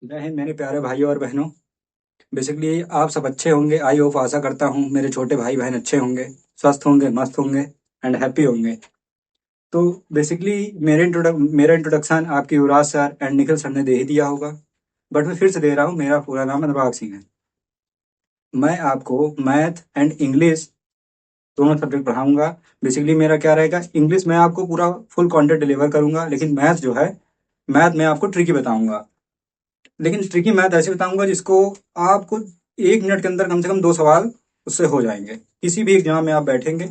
जय हिंद मेरे प्यारे भाइयों और बहनों। बेसिकली आप सब अच्छे होंगे, आई होप, आशा करता हूँ मेरे छोटे भाई बहन अच्छे होंगे, स्वस्थ होंगे, मस्त होंगे एंड हैप्पी होंगे। तो बेसिकली मेरा इंट्रोडक्शन आपके युवराज सर एंड निखिल सर ने दे ही दिया होगा, बट मैं फिर से दे रहा हूँ। मेरा पूरा नाम अनुराग सिंह है। मैं आपको मैथ एंड इंग्लिश दोनों सब्जेक्ट पढ़ाऊंगा। बेसिकली मेरा क्या रहेगा, इंग्लिश में आपको पूरा फुल कंटेंट डिलीवर करूंगा, लेकिन मैथ जो है, मैथ में आपको ट्रिकी बताऊंगा। लेकिन ट्रिकी मैथ ऐसे बताऊंगा जिसको आपको 1 मिनट के अंदर कम से कम 2 सवाल उससे हो जाएंगे। किसी भी एग्जाम में आप बैठेंगे,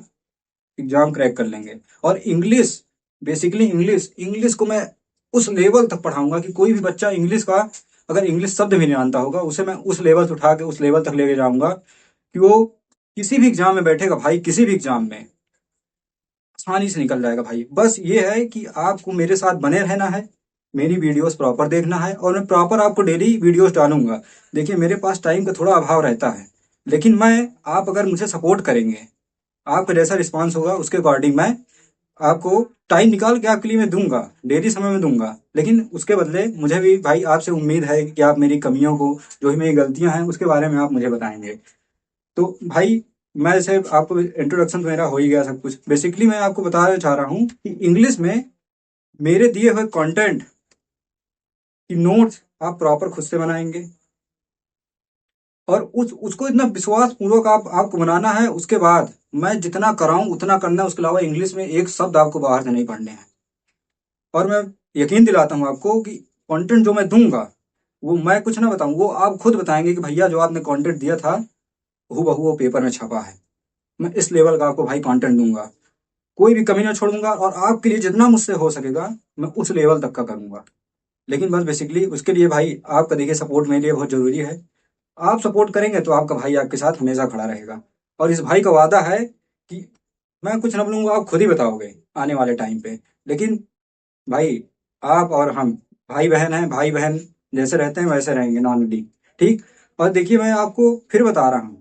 एग्जाम क्रैक कर लेंगे। और इंग्लिश, बेसिकली इंग्लिश इंग्लिश को मैं उस लेवल तक पढ़ाऊंगा कि कोई भी बच्चा इंग्लिश का, अगर इंग्लिश शब्द भी नहीं जानता होगा, उसे मैं उस लेवल से उठा के उस लेवल तक लेके जाऊंगा कि वो किसी भी एग्जाम में बैठेगा भाई, किसी भी एग्जाम में आसानी से निकल जाएगा भाई। बस ये है कि आपको मेरे साथ बने रहना है, मेरी वीडियोस प्रॉपर देखना है, और मैं प्रॉपर आपको डेली वीडियोस डालूंगा। देखिए मेरे पास टाइम का थोड़ा अभाव रहता है, लेकिन आप अगर मुझे सपोर्ट करेंगे, आपका जैसा रिस्पांस होगा उसके अकॉर्डिंग मैं आपको टाइम निकाल के आपके लिए मैं दूंगा, डेली समय में दूंगा। लेकिन उसके बदले मुझे भी भाई आपसे उम्मीद है कि आप मेरी कमियों को, जो भी मेरी गलतियां हैं, उसके बारे में आप मुझे बताएंगे। तो भाई, मैं जैसे आपको इंट्रोडक्शन तो मेरा हो ही गया सब कुछ। बेसिकली मैं आपको बताना चाह रहा हूँ कि इंग्लिश में मेरे दिए हुए कंटेंट की नोट्स आप प्रॉपर खुद से बनाएंगे, और उसको इतना विश्वास पूर्वक आपको बनाना है। उसके बाद मैं जितना कराऊं उतना करना है, उसके अलावा इंग्लिश में एक शब्द आपको बाहर से नहीं पढ़ने हैं। और मैं यकीन दिलाता हूं आपको कि कंटेंट जो मैं दूंगा, वो मैं कुछ ना बताऊं, वो आप खुद बताएंगे कि भैया जो आपने कंटेंट दिया था हूबहू वो पेपर में छपा है। मैं इस लेवल का आपको भाई कंटेंट दूंगा, कोई भी कमी ना छोड़ूंगा, और आपके लिए जितना मुझसे हो सकेगा मैं उस लेवल तक का करूंगा। लेकिन बस बेसिकली उसके लिए भाई आपका देखिए सपोर्ट मेरे लिए बहुत जरूरी है। आप सपोर्ट करेंगे तो आपका भाई आपके साथ हमेशा खड़ा रहेगा। और इस भाई का वादा है कि मैं कुछ ना बोलूंगा, आप खुद ही बताओगे आने वाले टाइम पे। लेकिन भाई, आप और हम भाई बहन हैं, भाई बहन जैसे रहते हैं वैसे रहेंगे नॉर्मली। ठीक। और देखिए मैं आपको फिर बता रहा हूँ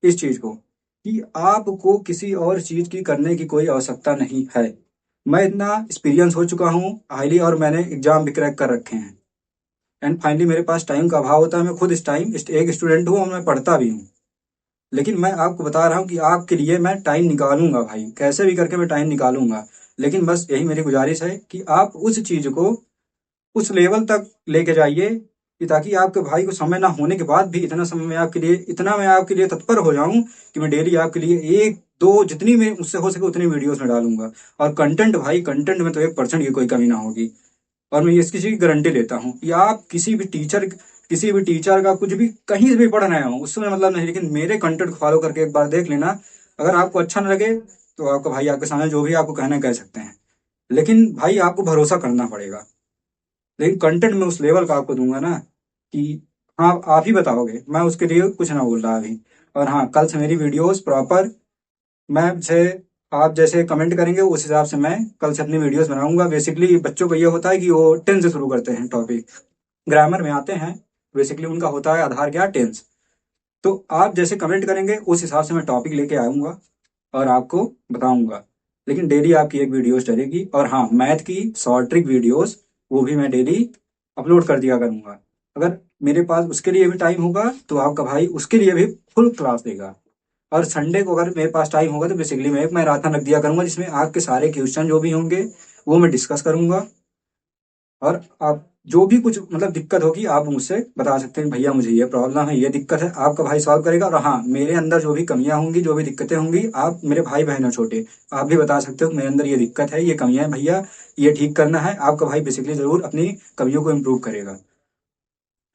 इस चीज को, कि आपको किसी और चीज की करने की कोई आवश्यकता नहीं है। मैं इतना एक्सपीरियंस हो चुका हूँ हाईली, और मैंने एग्जाम भी क्रैक कर रखे हैं। एंड फाइनली मेरे पास टाइम का अभाव होता है, मैं खुद इस टाइम एक स्टूडेंट हूँ और मैं पढ़ता भी हूँ। लेकिन मैं आपको बता रहा हूँ कि आपके लिए मैं टाइम निकालूंगा भाई, कैसे भी करके मैं टाइम निकालूंगा। लेकिन बस यही मेरी गुजारिश है कि आप उस चीज को उस लेवल तक लेके जाइए, कि ताकि आपके भाई को समय ना होने के बाद भी इतना मैं आपके लिए तत्पर हो जाऊं कि मैं डेली आपके लिए एक दो जितनी में मुझसे हो सके उतनी वीडियोस में डालूंगा। और कंटेंट भाई, कंटेंट में तो 1% की कोई कमी ना होगी। और मैं इसकी चीज की गारंटी लेता हूँ कि आप किसी भी टीचर का कुछ भी कहीं से भी पढ़ रहे हो, उससे मेरा मतलब नहीं, लेकिन मेरे कंटेंट को फॉलो करके एक बार देख लेना। अगर आपको अच्छा न लगे तो आपका भाई आपके सामने जो भी आपको कहना है कह सकते हैं, लेकिन भाई आपको भरोसा करना पड़ेगा। लेकिन कंटेंट में उस लेवल का आपको दूंगा ना, कि हाँ आप ही बताओगे, मैं उसके लिए कुछ ना बोल रहा अभी। और हाँ, कल से मेरी वीडियोस प्रॉपर, मैं से आप जैसे कमेंट करेंगे उस हिसाब से मैं कल से अपनी वीडियोस बनाऊंगा। बेसिकली बच्चों को ये होता है कि वो टेंस से शुरू करते हैं टॉपिक, ग्रामर में आते हैं। बेसिकली उनका होता है आधार क्या, टेंस। तो आप जैसे कमेंट करेंगे उस हिसाब से मैं टॉपिक लेके आऊंगा और आपको बताऊंगा। लेकिन डेली आपकी एक वीडियोस चलेगी, और हाँ, मैथ की शॉर्ट ट्रिक वीडियोस वो भी मैं डेली अपलोड कर दिया करूंगा। अगर मेरे पास उसके लिए भी टाइम होगा तो आपका भाई उसके लिए भी फुल क्लास देगा। और संडे को अगर मेरे पास टाइम होगा तो बेसिकली मैं एक मैराथन रख दिया करूंगा, जिसमें आपके सारे क्वेश्चन जो भी होंगे वो मैं डिस्कस करूंगा। और आप जो भी कुछ मतलब दिक्कत होगी आप मुझसे बता सकते हैं, भैया मुझे ये प्रॉब्लम है, ये दिक्कत है, आपका भाई सॉल्व करेगा। और हाँ, मेरे अंदर जो भी कमियां होंगी, जो भी दिक्कतें होंगी, आप मेरे भाई बहन हो छोटे, आप भी बता सकते हो मेरे अंदर ये दिक्कत है, ये कमियां हैं भैया, ये ठीक करना है। आपका भाई बेसिकली जरूर अपनी कमियों को इम्प्रूव करेगा।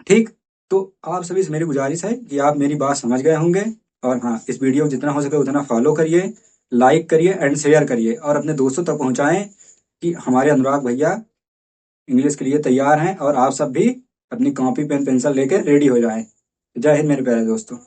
ठीक। तो आप सभी से मेरी गुजारिश है कि आप मेरी बात समझ गए होंगे। और हाँ, इस वीडियो को जितना हो सके उतना फॉलो करिए, लाइक करिए एंड शेयर करिए, और अपने दोस्तों तक पहुंचाएं कि हमारे अनुराग भैया इंग्लिश के लिए तैयार हैं, और आप सब भी अपनी कॉपी पेन पेंसिल लेकर रेडी हो जाएं। जय हिंद मेरे प्यारे दोस्तों।